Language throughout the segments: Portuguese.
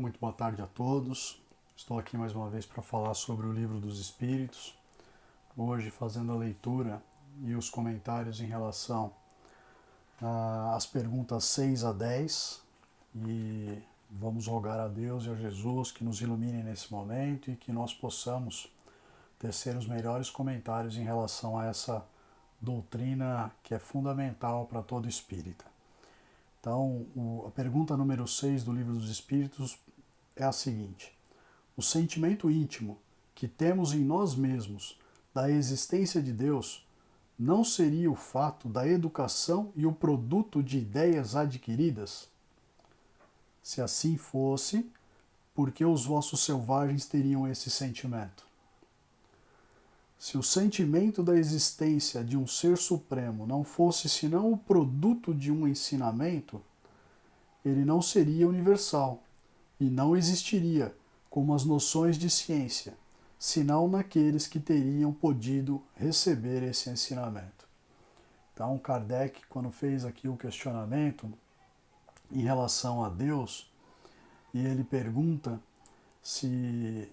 Muito boa tarde a todos. Estou aqui mais uma vez para falar sobre o Livro dos Espíritos. Hoje fazendo a leitura e os comentários em relação às perguntas 6 a 10. E vamos rogar a Deus e a Jesus que nos ilumine nesse momento e que nós possamos tecer os melhores comentários em relação a essa doutrina que é fundamental para todo espírita. Então, a pergunta número 6 do Livro dos Espíritos é a seguinte: o sentimento íntimo que temos em nós mesmos da existência de Deus não seria o fato da educação e o produto de ideias adquiridas? Se assim fosse, por que os vossos selvagens teriam esse sentimento? Se o sentimento da existência de um ser supremo não fosse senão o produto de um ensinamento, ele não seria universal e não existiria como as noções de ciência, senão naqueles que teriam podido receber esse ensinamento. Então, Kardec, quando fez aqui o questionamento em relação a Deus, e ele pergunta se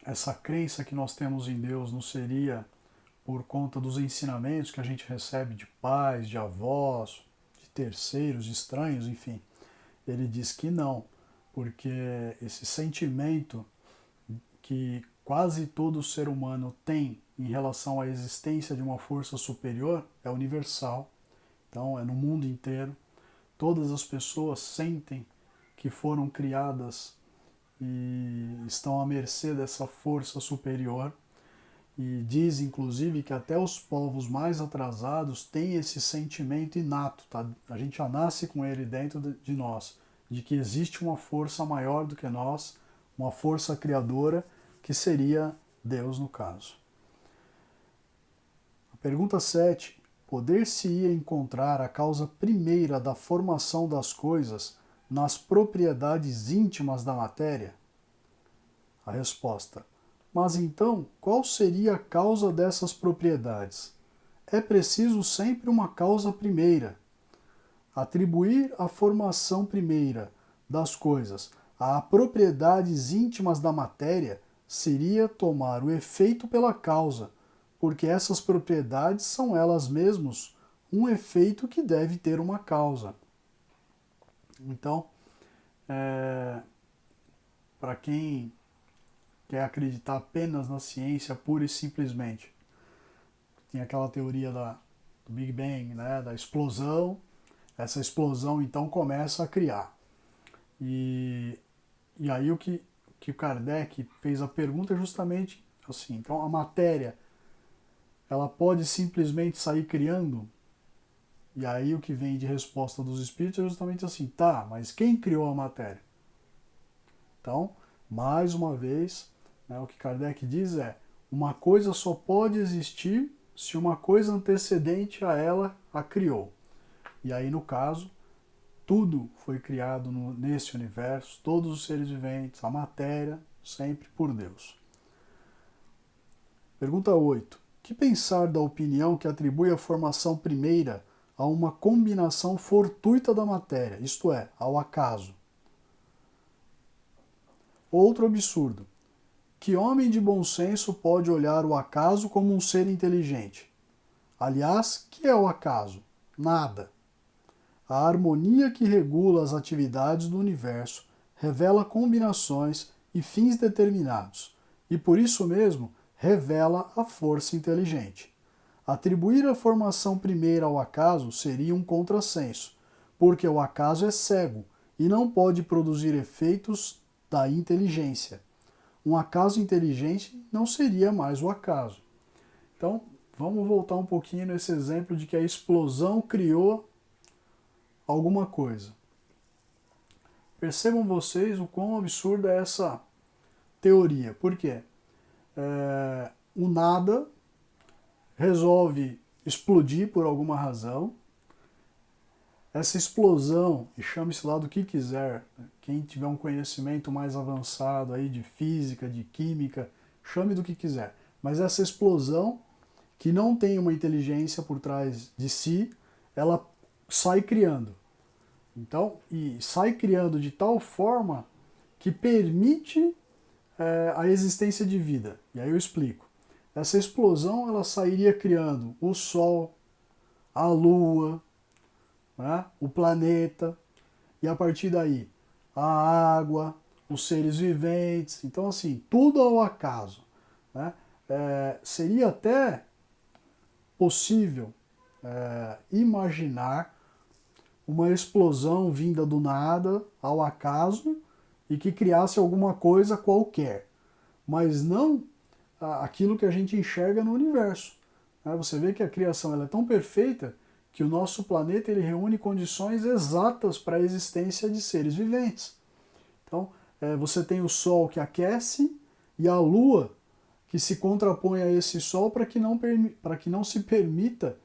essa crença que nós temos em Deus não seria por conta dos ensinamentos que a gente recebe de pais, de avós, de terceiros, de estranhos, enfim. Ele diz que não, porque esse sentimento que quase todo ser humano tem em relação à existência de uma força superior é universal. Então, é no mundo inteiro. Todas as pessoas sentem que foram criadas e estão à mercê dessa força superior. E diz, inclusive, que até os povos mais atrasados têm esse sentimento inato, tá? A gente já nasce com ele dentro de nós, de que existe uma força maior do que nós, uma força criadora, que seria Deus no caso. A pergunta 7. Poder-se-ia encontrar a causa primeira da formação das coisas nas propriedades íntimas da matéria? A resposta: mas então, qual seria a causa dessas propriedades? É preciso sempre uma causa primeira. Atribuir a formação primeira das coisas a propriedades íntimas da matéria seria tomar o efeito pela causa, porque essas propriedades são elas mesmas um efeito que deve ter uma causa. Então, para quem quer acreditar apenas na ciência pura e simplesmente, tem aquela teoria do Big Bang, né, da explosão. Essa explosão então começa a criar. E aí o que o Kardec fez a pergunta é justamente assim: então a matéria, ela pode simplesmente sair criando? E aí o que vem de resposta dos espíritos é justamente assim: tá, mas quem criou a matéria? Então, mais uma vez, né, o que Kardec diz é: uma coisa só pode existir se uma coisa antecedente a ela a criou. E aí, no caso, tudo foi criado nesse universo, todos os seres viventes, a matéria, sempre por Deus. Pergunta 8. Que pensar da opinião que atribui a formação primeira a uma combinação fortuita da matéria, isto é, ao acaso? Outro absurdo. Que homem de bom senso pode olhar o acaso como um ser inteligente? Aliás, que é o acaso? Nada. A harmonia que regula as atividades do universo revela combinações e fins determinados, e por isso mesmo revela a força inteligente. Atribuir a formação primeira ao acaso seria um contrassenso, porque o acaso é cego e não pode produzir efeitos da inteligência. Um acaso inteligente não seria mais o acaso. Então, vamos voltar um pouquinho nesse exemplo de que a explosão criou alguma coisa. Percebam vocês o quão absurda é essa teoria. Por quê? O nada resolve explodir por alguma razão. Essa explosão, e chame-se lá do que quiser, quem tiver um conhecimento mais avançado aí de física, de química, chame do que quiser. Mas essa explosão, que não tem uma inteligência por trás de si, ela sai criando. Então, e sai criando de tal forma que permite a existência de vida. E aí eu explico. Essa explosão ela sairia criando o Sol, a Lua, né, o planeta, e a partir daí a água, os seres viventes. Então, assim, tudo ao acaso. Né? Seria até possível imaginar uma explosão vinda do nada, ao acaso, e que criasse alguma coisa qualquer, mas não aquilo que a gente enxerga no universo. Você vê que a criação ela é tão perfeita que o nosso planeta ele reúne condições exatas para a existência de seres viventes. Então, você tem o Sol que aquece e a Lua que se contrapõe a esse Sol para que não se permita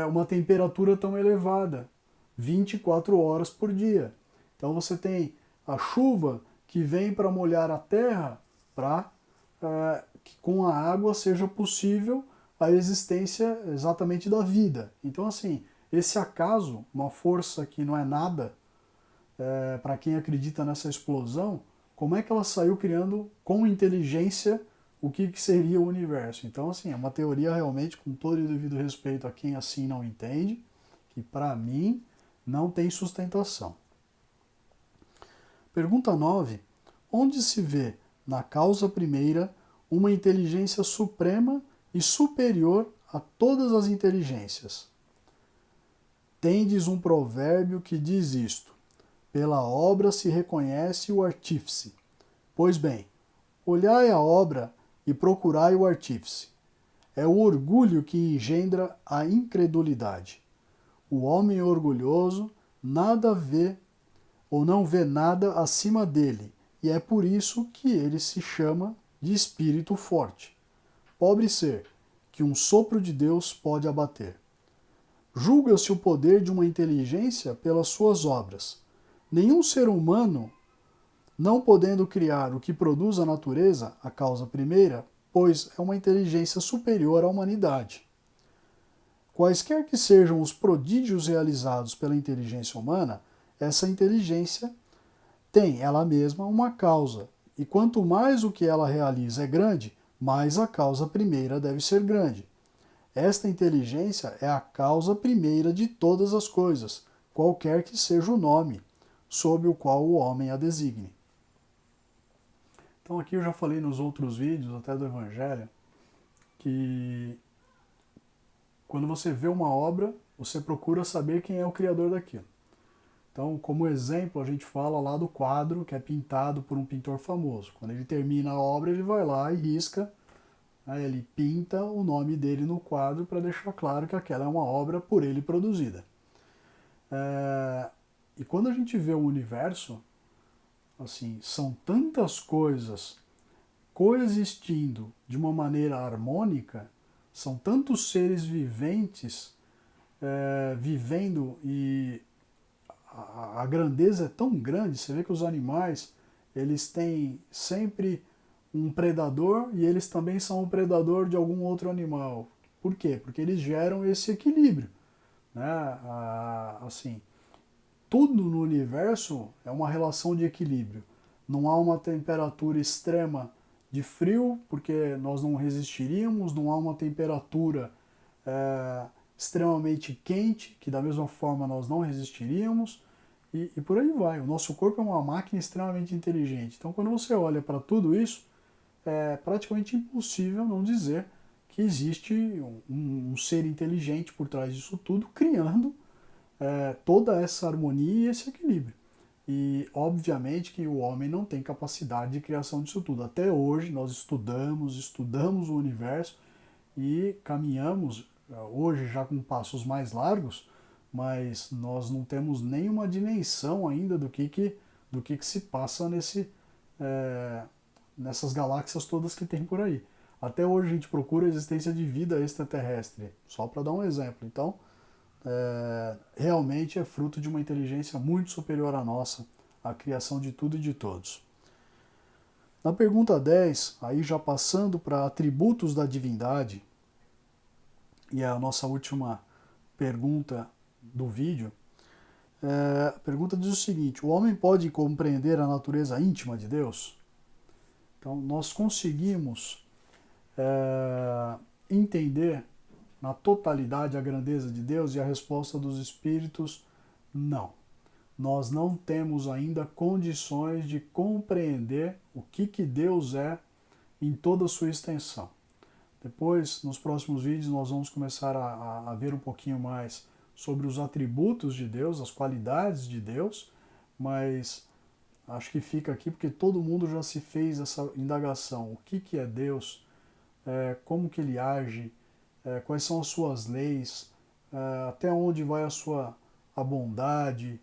uma temperatura tão elevada, 24 horas por dia. Então você tem a chuva que vem para molhar a terra para que com a água seja possível a existência exatamente da vida. Então assim, esse acaso, uma força que não é nada, para quem acredita nessa explosão, como é que ela saiu criando com inteligência o que seria o universo? Então assim, é uma teoria realmente com todo o devido respeito a quem assim não entende, que para mim não tem sustentação. Pergunta 9. Onde se vê, na causa primeira, uma inteligência suprema e superior a todas as inteligências? Tendes um provérbio que diz isto: pela obra se reconhece o artífice. Pois bem, olhai a obra e procurai o artífice. É o orgulho que engendra a incredulidade. O homem orgulhoso nada vê ou não vê nada acima dele, e é por isso que ele se chama de espírito forte. Pobre ser, que um sopro de Deus pode abater. Julga-se o poder de uma inteligência pelas suas obras. Nenhum ser humano, não podendo criar o que produz a natureza, a causa primeira, pois é uma inteligência superior à humanidade. Quaisquer que sejam os prodígios realizados pela inteligência humana, essa inteligência tem ela mesma uma causa, e quanto mais o que ela realiza é grande, mais a causa primeira deve ser grande. Esta inteligência é a causa primeira de todas as coisas, qualquer que seja o nome sob o qual o homem a designe. Então aqui eu já falei nos outros vídeos, até do Evangelho, que quando você vê uma obra, você procura saber quem é o criador daquilo. Então, como exemplo, a gente fala lá do quadro que é pintado por um pintor famoso. Quando ele termina a obra, ele vai lá e risca, ele pinta o nome dele no quadro para deixar claro que aquela é uma obra por ele produzida. E quando a gente vê o universo, assim, são tantas coisas coexistindo de uma maneira harmônica, são tantos seres viventes vivendo e a grandeza é tão grande. Você vê que os animais eles têm sempre um predador e eles também são um predador de algum outro animal. Por quê? Porque eles geram esse equilíbrio. Né? Assim, tudo no universo é uma relação de equilíbrio. Não há uma temperatura extrema de frio, porque nós não resistiríamos, não há uma temperatura extremamente quente, que da mesma forma nós não resistiríamos, e por aí vai. O nosso corpo é uma máquina extremamente inteligente. Então, quando você olha para tudo isso, é praticamente impossível não dizer que existe um ser inteligente por trás disso tudo, criando toda essa harmonia e esse equilíbrio. E, obviamente, que o homem não tem capacidade de criação disso tudo. Até hoje, nós estudamos o universo e caminhamos, hoje já com passos mais largos, mas nós não temos nenhuma dimensão ainda do que se passa nessas galáxias todas que tem por aí. Até hoje a gente procura a existência de vida extraterrestre, só para dar um exemplo. Então, realmente é fruto de uma inteligência muito superior à nossa, a criação de tudo e de todos. Na pergunta 10, aí já passando para atributos da divindade, e é a nossa última pergunta do vídeo, A pergunta diz o seguinte: o homem pode compreender a natureza íntima de Deus? Então, nós conseguimos entender na totalidade a grandeza de Deus? E a resposta dos espíritos: não. Nós não temos ainda condições de compreender o que Deus é em toda a sua extensão. Depois, nos próximos vídeos, nós vamos começar a ver um pouquinho mais sobre os atributos de Deus, as qualidades de Deus, mas acho que fica aqui porque todo mundo já se fez essa indagação. O que é Deus? Como que ele age? Quais são as suas leis? Até onde vai a bondade?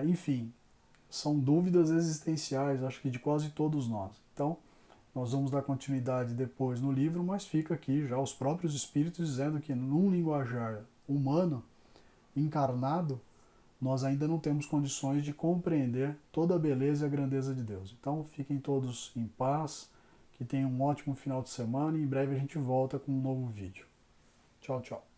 Enfim, são dúvidas existenciais, acho que de quase todos nós. Então, nós vamos dar continuidade depois no livro, mas fica aqui já os próprios espíritos dizendo que num linguajar humano, encarnado, nós ainda não temos condições de compreender toda a beleza e a grandeza de Deus. Então, fiquem todos em paz, que tenham um ótimo final de semana e em breve a gente volta com um novo vídeo. Tchau, tchau.